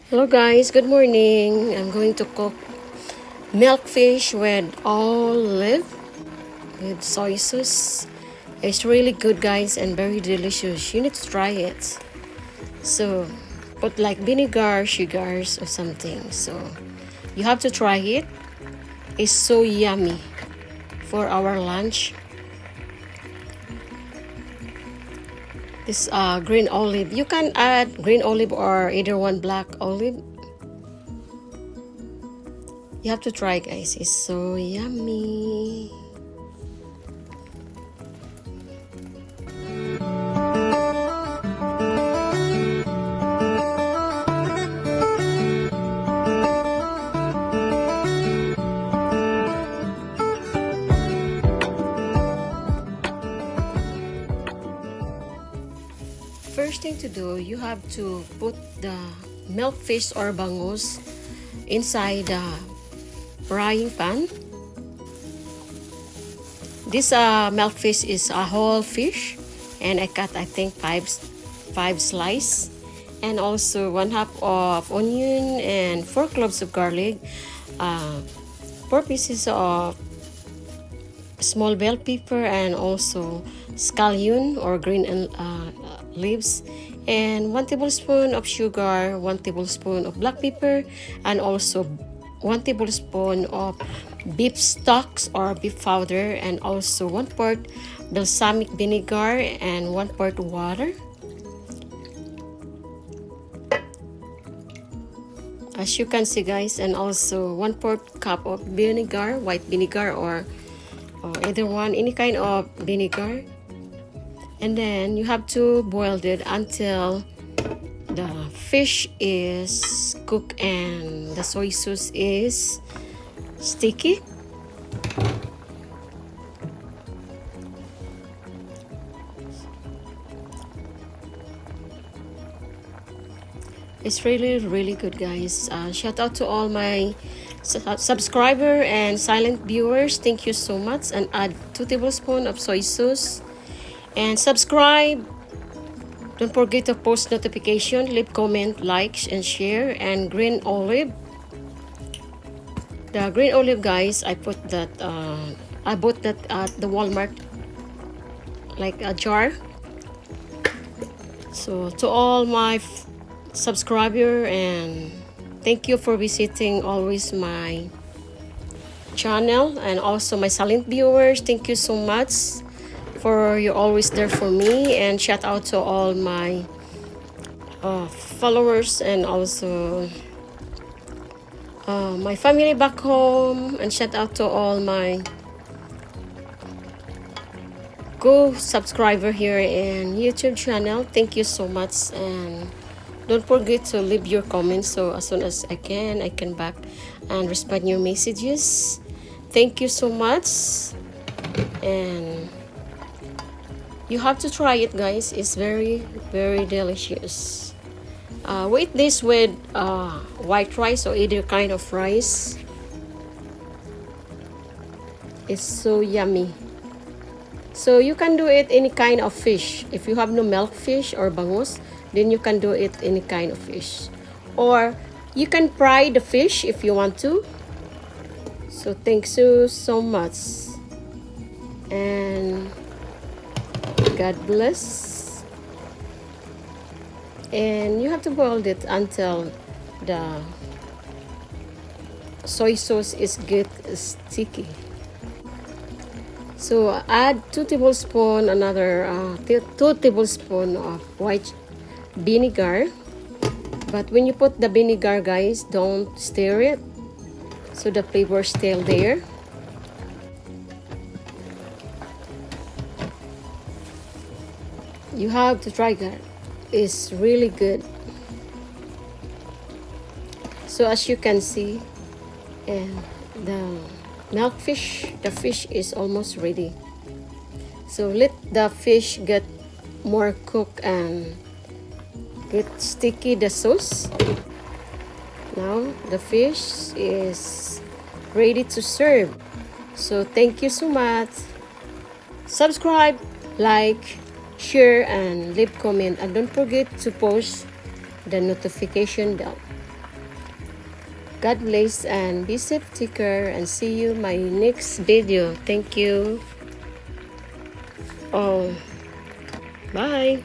Hello guys, good morning. I'm going to cook milkfish with olive with soy sauce. It's really good guys and very delicious. You need to try it. So put like vinegar, sugars or something. So you have to try it. It's so yummy for our lunch. This green olive. You can add green olive or either one black olive. You have to try guys. It's so yummy. First thing to do, you have to put the milkfish or bangus inside the frying pan. This milkfish is a whole fish, and I cut I think five slices, and also 1/2 of onion and 4 cloves of garlic, 4 pieces of small bell pepper, and also scallion or green leaves, and 1 tablespoon of sugar, 1 tablespoon of black pepper, and also 1 tablespoon of beef stocks or beef powder, and also 1 part balsamic vinegar and 1 part water. As you can see guys, and also 1/4 cup of vinegar, white vinegar or either one, any kind of vinegar. And then you have to boil it until the fish is cooked and the soy sauce is sticky. It's really good guys. Shout out to all my subscriber and silent viewers. Thank you so much, and add 2 tablespoons of soy sauce and subscribe. Don't forget to post notification, leave comment, like and share. And green olive, the green olive guys, I put that I bought that at the Walmart, like a jar. So to all my subscriber, and thank you for visiting always my channel, and also my silent viewers, thank you so much for you're always there for me. And shout out to all my followers, and also my family back home, and shout out to all my subscriber here in YouTube channel. Thank you so much, and don't forget to leave your comments, so as soon as I can back and respond your messages. Thank you so much, and you have to try it guys. It's very delicious. We eat this with white rice or either kind of rice. It's so yummy. So you can do it any kind of fish. If you have no milk fish or bangus, then you can do it any kind of fish, or you can fry the fish if you want to. So thank you so much, and God bless. And you have to boil it until the soy sauce is get sticky. So add 2 tablespoons, another 2 tablespoons of white vinegar. But when you put the vinegar guys, don't stir it, so the flavor is still there. You have to try that. It's really good. So as you can see, and the milkfish, the fish is almost ready. So let the fish get more cooked and get sticky the sauce. Now the fish is ready to serve. So thank you so much. Subscribe, like, share, and leave comment, and don't forget to post the notification bell. God bless and be safe, take care, and see you my next video. Thank you. Oh, bye.